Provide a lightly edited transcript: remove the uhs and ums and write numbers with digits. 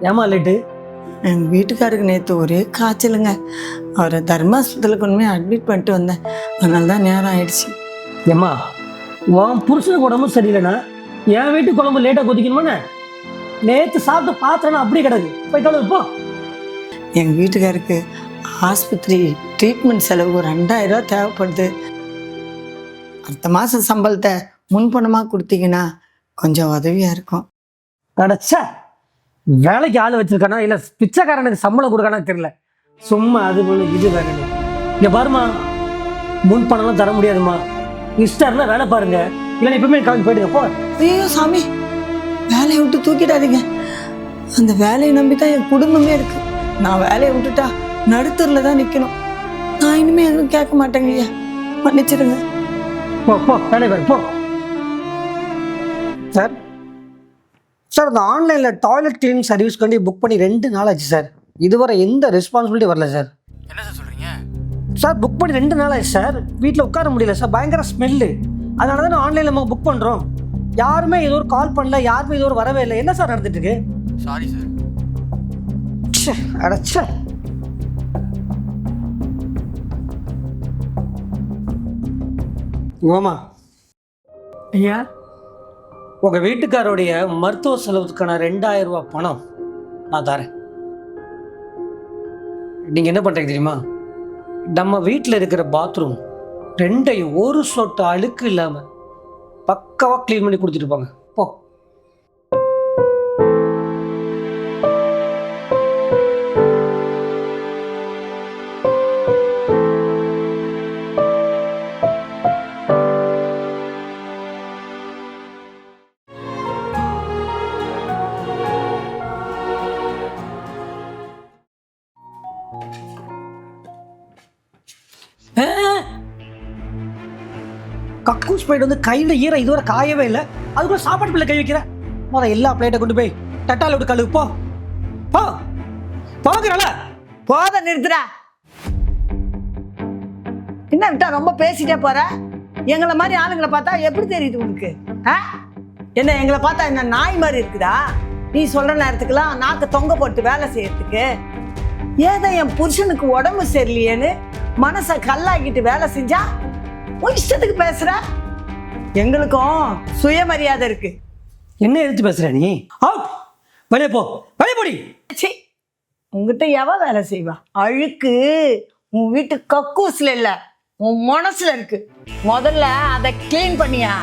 ஏமா லேட்டு? எங்கள் வீட்டுக்காருக்கு நேற்று ஒரே காய்ச்சலுங்க. அவரை தர்மாஸ்பத்திரியில் கொண்டு போய் அட்மிட் பண்ணிட்டு வந்தேன். அதனால தான் நேரம் ஆயிடுச்சு. ஏம்மா உன் புருஷனுக்கு உடம்பு சரியில்லைண்ணா என் வீட்டு குழம்பு லேட்டாக கொதிக்கணுமாண்ணே? நேற்று சாப்பிட்டு பாத்திரம்னா அப்படியே கிடக்கு, போய் கழுவு போ. எங்கள் வீட்டுக்காருக்கு ஆஸ்பத்திரி ட்ரீட்மெண்ட் செலவு ஒரு 2000 ரூபா தேவைப்படுது. அடுத்த மாதம் சம்பளத்தை முன்பணமாக கொடுத்தீங்கன்னா கொஞ்சம் உதவியாக இருக்கும். அடச்சா, வேலைக்கு ஆள் வச்சிருக்கானா இல்லை பிச்சைக்காரனுக்கு சம்பளம் கொடுக்கானா தெரியல. சும்மா அது பண்ணு இது வேணும். இங்கே பாருமா, முன் பணம்லாம் தர முடியாதுமா. இஷ்டம் இருந்தால் வேலை பாருங்க, இல்லை இப்பவுமே கிளம்பி போயிடுங்க போ. ஐயோ சாமி, வேலையை விட்டு தூக்கிடாதீங்க. அந்த வேலையை நம்பி தான் என் குடும்பமே இருக்கு. நான் வேலையை விட்டுட்டா நடுத்தரில் தான் நிற்கணும். நான் இனிமேல் எதுவும் கேட்க மாட்டேங்கய்யா, மன்னிச்சிடுங்க. போ போ, வேலை பாரு போ. சார் சார், இந்த ஆன்லைனில் டாய்லெட் கிளீனிங் சர்வீஸ் கொண்டு புக் பண்ணி 2 நாள் ஆச்சு சார். இதுவரை எந்த ரெஸ்பான்சிபிலிட்டி வரல சார். என்ன சார் சொல்கிறீங்க? சார் புக் பண்ணி 2 நாள் ஆச்சு சார். வீட்டில் உட்கார முடியல சார், பயங்கர ஸ்மெல்லு. அதனால தான் ஆன்லைனில் நம்ம புக் பண்ணுறோம். யாருமே ஏதோ ஒரு கால் பண்ணல, யாருமே ஏதோ ஒரு வரவே இல்லை. என்ன சார் நடந்துட்டு இருக்கு? Sorry sir. அடச்சே. ஓமா ஐயா, உங்கள் வீட்டுக்காரோடைய மருத்துவ செலவுக்கான 2000 ரூபா பணம் நான் தரேன். நீங்கள் என்ன பண்ணுறீங்க தெரியுமா? நம்ம வீட்டில் இருக்கிற பாத்ரூம் 2ஐயும் ஒரு சொட்டு அழுக்கு இல்லாமல் பக்காவாக க்ளீன் பண்ணி கொடுத்துட்டு போங்க போ. கக்கூஸ் போயிட்டு வந்து கையில் ஈர இதுவரை காயவே இல்லை, அதுக்குள்ள சாப்பாடு பிள்ளை கை வைக்கிற. எல்லா பிளேட்டை கொண்டு போய் தட்டால விட்டு கழுவு போ போ. போகிறல போத நிறுத்துற. என்ன விட்டா ரொம்ப பேசிட்டே போற? எங்களை மாதிரி ஆளுங்களை பார்த்தா எப்படி தெரியுது உனக்கு? என்ன எங்களை பார்த்தா என்ன நாய் மாதிரி இருக்குதா? நீ சொல்ற நேரத்துக்குலாம் நாக்கு தொங்க போட்டு வேலை செய்யறதுக்கு. ஏதோ என் புருஷனுக்கு உடம்பு சரியில்லையேன்னு மனசை கல்லாக்கிட்டு வேலை செஞ்சா உன் இஷ்டத்துக்கு பேசுற. எங்களுக்கும் சுயமரியாதை இருக்கு. என்ன எடுத்து பேசுற நீ? அவுட், வெளியே போ, வெளியே போடி. உங்ககிட்ட எவ வேலை செய்வா? அழுக்கு உன் வீட்டு கக்கூஸ்ல இல்ல, உன் மனசுல இருக்கு. முதல்ல அதை கிளீன் பண்ணியா.